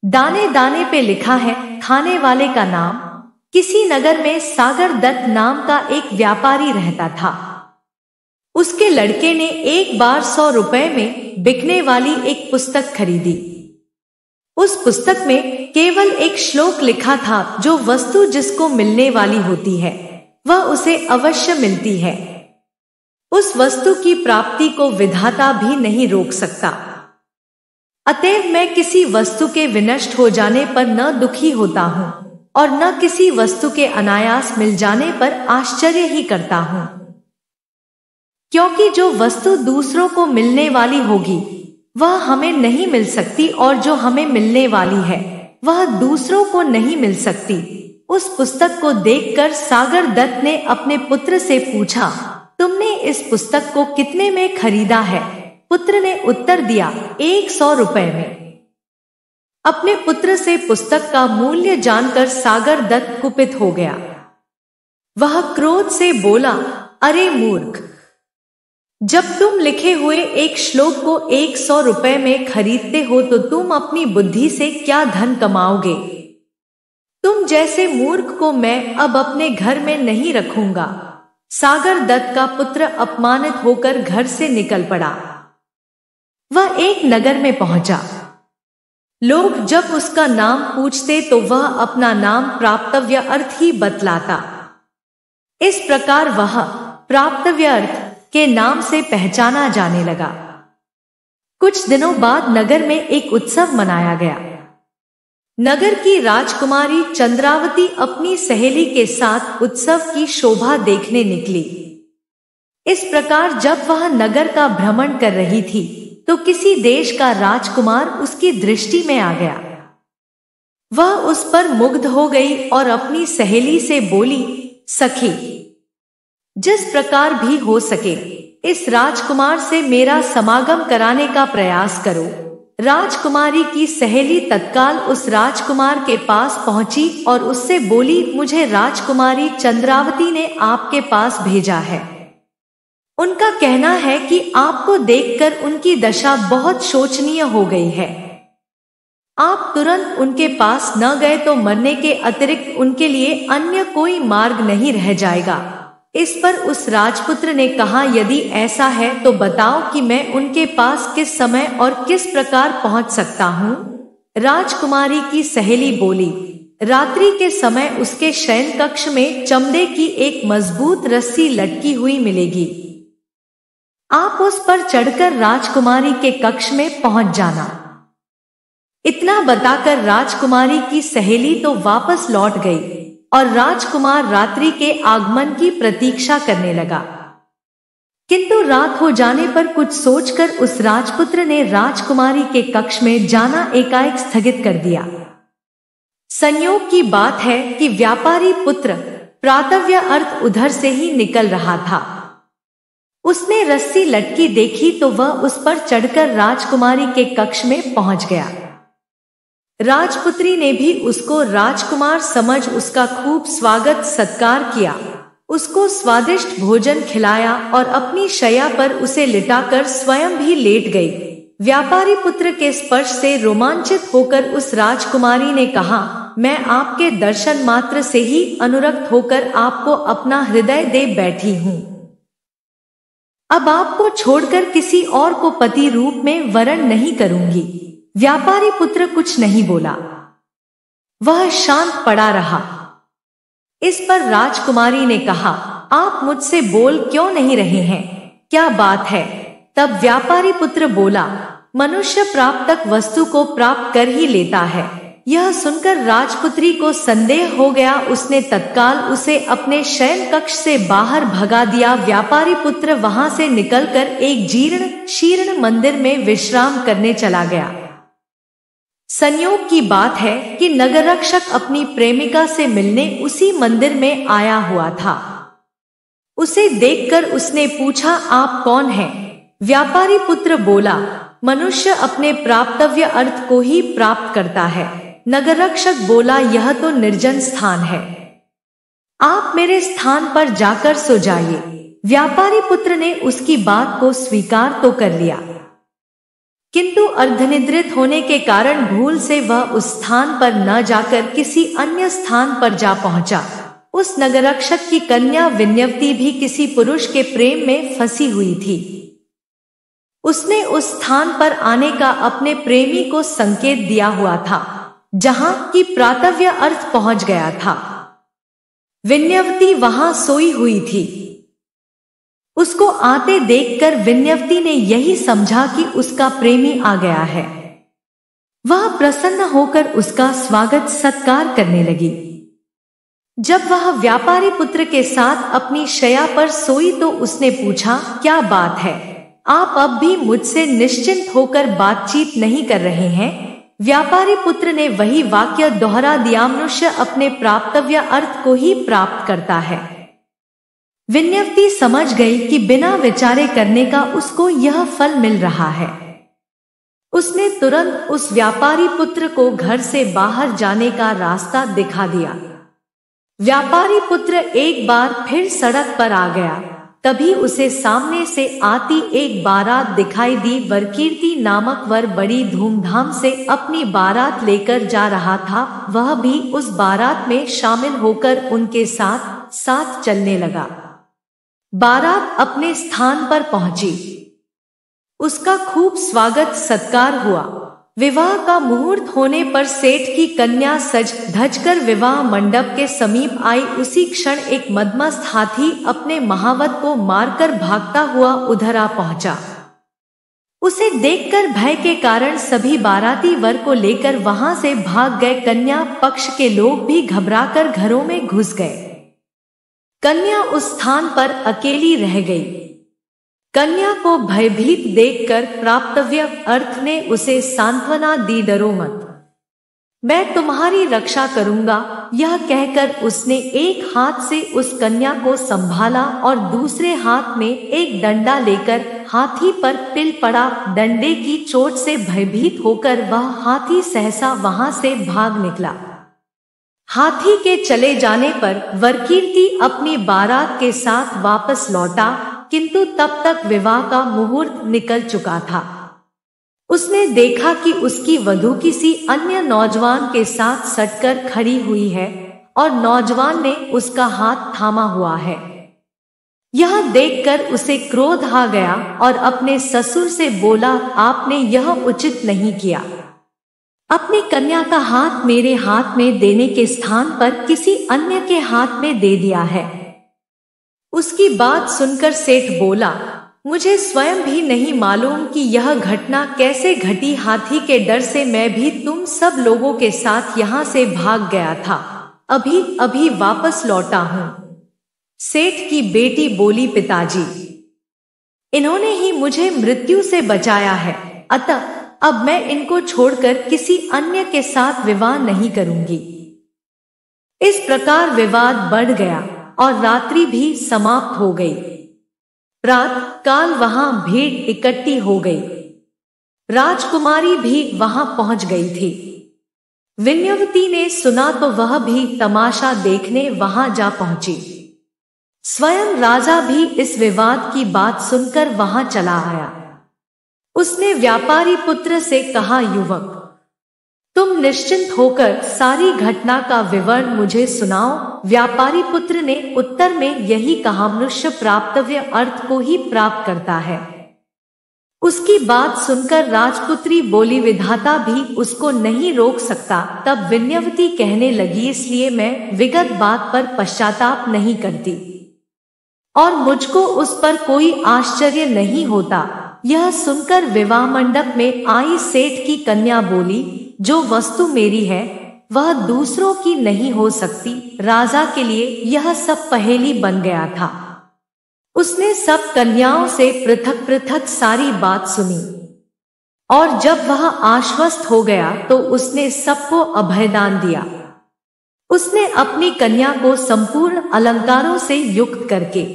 दाने दाने पे लिखा है खाने वाले का नाम। किसी नगर में सागर दत्त नाम का एक व्यापारी रहता था। उसके लड़के ने एक बार 100 रुपए में बिकने वाली एक पुस्तक खरीदी। उस पुस्तक में केवल एक श्लोक लिखा था, जो वस्तु जिसको मिलने वाली होती है वह उसे अवश्य मिलती है। उस वस्तु की प्राप्ति को विधाता भी नहीं रोक सकता। अतएव मैं किसी वस्तु के विनष्ट हो जाने पर न दुखी होता हूँ और न किसी वस्तु के अनायास मिल जाने पर आश्चर्य ही करता हूँ, क्योंकि जो वस्तु दूसरों को मिलने वाली होगी वह हमें नहीं मिल सकती और जो हमें मिलने वाली है वह दूसरों को नहीं मिल सकती। उस पुस्तक को देखकर सागर दत्त ने अपने पुत्र से पूछा, तुमने इस पुस्तक को कितने में खरीदा है? पुत्र ने उत्तर दिया, 100 रुपए में। अपने पुत्र से पुस्तक का मूल्य जानकर सागर दत्त कुपित हो गया। वह क्रोध से बोला, अरे मूर्ख, जब तुम लिखे हुए एक श्लोक को 100 रुपए में खरीदते हो तो तुम अपनी बुद्धि से क्या धन कमाओगे? तुम जैसे मूर्ख को मैं अब अपने घर में नहीं रखूंगा। सागर दत्त का पुत्र अपमानित होकर घर से निकल पड़ा। वह एक नगर में पहुंचा। लोग जब उसका नाम पूछते तो वह अपना नाम प्राप्तव्य अर्थ ही बतलाता। इस प्रकार वह प्राप्तव्य अर्थ के नाम से पहचाना जाने लगा। कुछ दिनों बाद नगर में एक उत्सव मनाया गया। नगर की राजकुमारी चंद्रावती अपनी सहेली के साथ उत्सव की शोभा देखने निकली। इस प्रकार जब वह नगर का भ्रमण कर रही थी तो किसी देश का राजकुमार उसकी दृष्टि में आ गया। वह उस पर मुग्ध हो गई और अपनी सहेली से बोली, सखी, जिस प्रकार भी हो सके इस राजकुमार से मेरा समागम कराने का प्रयास करो। राजकुमारी की सहेली तत्काल उस राजकुमार के पास पहुंची और उससे बोली, मुझे राजकुमारी चंद्रावती ने आपके पास भेजा है। उनका कहना है कि आपको देखकर उनकी दशा बहुत शोचनीय हो गई है। आप तुरंत उनके पास न गए तो मरने के अतिरिक्त उनके लिए अन्य कोई मार्ग नहीं रह जाएगा। इस पर उस राजपुत्र ने कहा, यदि ऐसा है तो बताओ कि मैं उनके पास किस समय और किस प्रकार पहुंच सकता हूँ। राजकुमारी की सहेली बोली, रात्रि के समय उसके शयन कक्ष में चमड़े की एक मजबूत रस्सी लटकी हुई मिलेगी। आप उस पर चढ़कर राजकुमारी के कक्ष में पहुंच जाना। इतना बताकर राजकुमारी की सहेली तो वापस लौट गई और राजकुमार रात्रि के आगमन की प्रतीक्षा करने लगा। किंतु रात हो जाने पर कुछ सोचकर उस राजपुत्र ने राजकुमारी के कक्ष में जाना एकाएक स्थगित कर दिया। संयोग की बात है कि व्यापारी पुत्र प्रातव्य अर्थ उधर से ही निकल रहा था। उसने रस्सी लटकी देखी तो वह उस पर चढ़कर राजकुमारी के कक्ष में पहुंच गया। राजपुत्री ने भी उसको राजकुमार समझ उसका खूब स्वागत सत्कार किया, उसको स्वादिष्ट भोजन खिलाया और अपनी शैया पर उसे लिटाकर स्वयं भी लेट गई। व्यापारी पुत्र के स्पर्श से रोमांचित होकर उस राजकुमारी ने कहा, मैं आपके दर्शन मात्र से ही अनुरक्त होकर आपको अपना हृदय दे बैठी हूँ। अब आपको छोड़कर किसी और को पति रूप में वरण नहीं करूंगी। व्यापारी पुत्र कुछ नहीं बोला, वह शांत पड़ा रहा। इस पर राजकुमारी ने कहा, आप मुझसे बोल क्यों नहीं रहे हैं, क्या बात है? तब व्यापारी पुत्र बोला, मनुष्य प्राप्तक वस्तु को प्राप्त कर ही लेता है। यह सुनकर राजपुत्री को संदेह हो गया। उसने तत्काल उसे अपने शयन कक्ष से बाहर भगा दिया। व्यापारी पुत्र वहां से निकलकर एक जीर्ण शीर्ण मंदिर में विश्राम करने चला गया। संयोग की बात है कि नगररक्षक अपनी प्रेमिका से मिलने उसी मंदिर में आया हुआ था। उसे देखकर उसने पूछा, आप कौन हैं? व्यापारी पुत्र बोला, मनुष्य अपने प्राप्तव्य अर्थ को ही प्राप्त करता है। नगररक्षक बोला, यह तो निर्जन स्थान है, आप मेरे स्थान पर जाकर सो जाइए। व्यापारी पुत्र ने उसकी बात को स्वीकार तो कर लिया। किंतु अर्धनिद्रित होने के कारण भूल से वह उस स्थान पर न जाकर किसी अन्य स्थान पर जा पहुंचा। उस नगररक्षक की कन्या विन्यवती भी किसी पुरुष के प्रेम में फंसी हुई थी। उसने उस स्थान पर आने का अपने प्रेमी को संकेत दिया हुआ था, जहां की प्रातव्य अर्थ पहुंच गया था। विन्यवती वहां सोई हुई थी। उसको आते देखकर विन्यवती ने यही समझा कि उसका प्रेमी आ गया है। वह प्रसन्न होकर उसका स्वागत सत्कार करने लगी। जब वह व्यापारी पुत्र के साथ अपनी शैया पर सोई तो उसने पूछा, क्या बात है, आप अब भी मुझसे निश्चिंत होकर बातचीत नहीं कर रहे हैं? व्यापारी पुत्र ने वही वाक्य दोहरा दिया, मनुष्य अपने प्राप्तव्य अर्थ को ही प्राप्त करता है। विन्यवती समझ गई कि बिना विचारे करने का उसको यह फल मिल रहा है। उसने तुरंत उस व्यापारी पुत्र को घर से बाहर जाने का रास्ता दिखा दिया। व्यापारी पुत्र एक बार फिर सड़क पर आ गया। तभी उसे सामने से आती एक बारात दिखाई दी। वरकीर्ति नामक वर बड़ी धूमधाम से अपनी बारात लेकर जा रहा था। वह भी उस बारात में शामिल होकर उनके साथ साथ चलने लगा। बारात अपने स्थान पर पहुंची। उसका खूब स्वागत सत्कार हुआ। विवाह का मुहूर्त होने पर सेठ की कन्या सज धजकर विवाह मंडप के समीप आई। उसी क्षण एक मदमस्त हाथी अपने महावत को मारकर भागता हुआ उधर आ पहुंचा। उसे देखकर भय के कारण सभी बाराती वर को लेकर वहां से भाग गए। कन्या पक्ष के लोग भी घबराकर घरों में घुस गए। कन्या उस स्थान पर अकेली रह गई। कन्या को भयभीत देखकर प्राप्तव्य अर्थ ने उसे सांत्वना दी, डरो मत, मैं तुम्हारी रक्षा करूंगा। यह कहकर उसने एक हाथ से उस कन्या को संभाला और दूसरे हाथ में एक डंडा लेकर हाथी पर पिल पड़ा। डंडे की चोट से भयभीत होकर वह हाथी सहसा वहां से भाग निकला। हाथी के चले जाने पर वरकीर्ति अपनी बारात के साथ वापस लौटा, किंतु तब तक विवाह का मुहूर्त निकल चुका था। उसने देखा कि उसकी वधू किसी अन्य नौजवान के साथ सटकर खड़ी हुई है और नौजवान ने उसका हाथ थामा हुआ है। यह देखकर उसे क्रोध आ गया और अपने ससुर से बोला, आपने यह उचित नहीं किया। अपनी कन्या का हाथ मेरे हाथ में देने के स्थान पर किसी अन्य के हाथ में दे दिया है। उसकी बात सुनकर सेठ बोला, मुझे स्वयं भी नहीं मालूम कि यह घटना कैसे घटी। हाथी के डर से मैं भी तुम सब लोगों के साथ यहाँ से भाग गया था। अभी अभी वापस लौटा हूँ। सेठ की बेटी बोली, पिताजी, इन्होंने ही मुझे मृत्यु से बचाया है, अतः अब मैं इनको छोड़कर किसी अन्य के साथ विवाह नहीं करूंगी। इस प्रकार विवाद बढ़ गया और रात्रि भी समाप्त हो गई। प्रातः काल वहां भीड़ इकट्ठी हो गई। राजकुमारी भी वहां पहुंच गई थी। विन्यवती ने सुना तो वह भी तमाशा देखने वहां जा पहुंची। स्वयं राजा भी इस विवाद की बात सुनकर वहां चला आया। उसने व्यापारी पुत्र से कहा, युवक, तुम निश्चिंत होकर सारी घटना का विवरण मुझे सुनाओ। व्यापारी पुत्र ने उत्तर में यही कहा, मनुष्य प्राप्तव्य अर्थ को ही प्राप्त करता है। उसकी बात सुनकर राजपुत्री बोली, विधाता भी उसको नहीं रोक सकता। तब विन्यवती कहने लगी, इसलिए मैं विगत बात पर पश्चाताप नहीं करती और मुझको उस पर कोई आश्चर्य नहीं होता। यह सुनकर विवाह मंडप में आई सेठ की कन्या बोली, जो वस्तु मेरी है वह दूसरों की नहीं हो सकती। राजा के लिए यह सब पहेली बन गया था। उसने सब कन्याओं से पृथक पृथक सारी बात सुनी और जब वह आश्वस्त हो गया तो उसने सबको अभयदान दिया। उसने अपनी कन्या को संपूर्ण अलंकारों से युक्त करके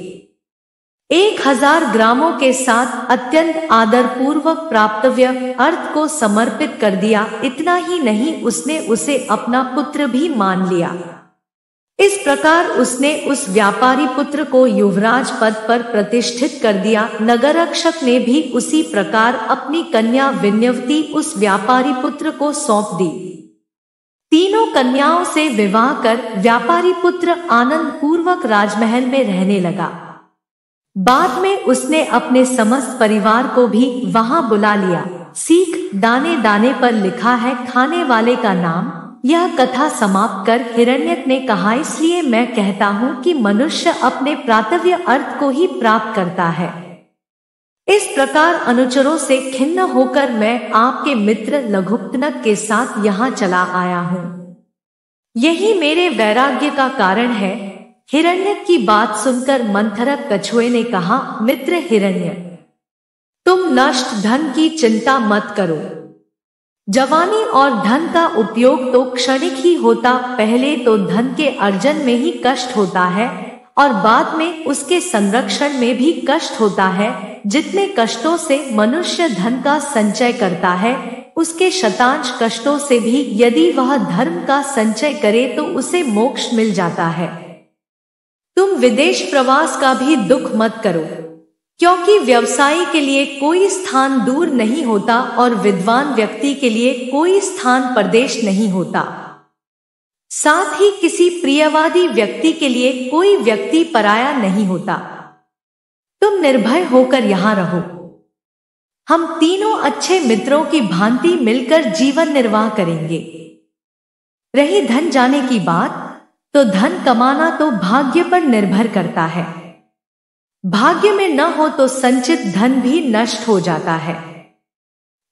1000 ग्रामों के साथ अत्यंत आदरपूर्वक प्राप्तव्य अर्थ को समर्पित कर दिया। इतना ही नहीं, उसने उसे अपना पुत्र भी मान लिया। इस प्रकार उसने उस व्यापारी पुत्र को युवराज पद पर प्रतिष्ठित कर दिया। नगररक्षक ने भी उसी प्रकार अपनी कन्या विन्यवती उस व्यापारी पुत्र को सौंप दी। तीनों कन्याओं से विवाह कर व्यापारी पुत्र आनंद पूर्वक राजमहल में रहने लगा। बाद में उसने अपने समस्त परिवार को भी वहां बुला लिया। सीख दाने दाने पर लिखा है खाने वाले का नाम। यह कथा समाप्त कर हिरण्यक ने कहा, इसलिए मैं कहता हूं कि मनुष्य अपने प्रातव्य अर्थ को ही प्राप्त करता है। इस प्रकार अनुचरों से खिन्न होकर मैं आपके मित्र लघुपतनक के साथ यहाँ चला आया हूँ। यही मेरे वैराग्य का कारण है। हिरण्यक की बात सुनकर मंथरक कछुए ने कहा, मित्र हिरण्य, तुम नष्ट धन की चिंता मत करो। जवानी और धन का उपयोग तो क्षणिक ही होता, पहले तो धन के अर्जन में ही कष्ट होता है और बाद में उसके संरक्षण में भी कष्ट होता है। जितने कष्टों से मनुष्य धन का संचय करता है, उसके शतांश कष्टों से भी यदि वह धर्म का संचय करे तो उसे मोक्ष मिल जाता है। तुम विदेश प्रवास का भी दुख मत करो, क्योंकि व्यवसायी के लिए कोई स्थान दूर नहीं होता और विद्वान व्यक्ति के लिए कोई स्थान परदेश नहीं होता। साथ ही किसी प्रियवादी व्यक्ति के लिए कोई व्यक्ति पराया नहीं होता। तुम निर्भय होकर यहाँ रहो। हम तीनों अच्छे मित्रों की भांति मिलकर जीवन निर्वाह करेंगे। रही धन जाने की बात, तो धन कमाना तो भाग्य पर निर्भर करता है। भाग्य में न हो तो संचित धन भी नष्ट हो जाता है।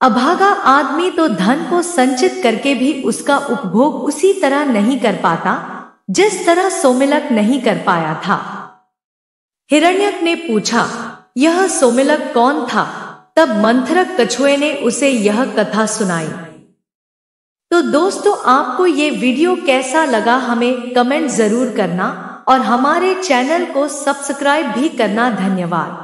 अभागा आदमी तो धन को संचित करके भी उसका उपभोग उसी तरह नहीं कर पाता जिस तरह सोमिलक नहीं कर पाया था। हिरण्यक ने पूछा, यह सोमिलक कौन था? तब मंथरक कछुए ने उसे यह कथा सुनाई। तो दोस्तों, आपको ये वीडियो कैसा लगा हमें कमेंट जरूर करना और हमारे चैनल को सब्सक्राइब भी करना। धन्यवाद।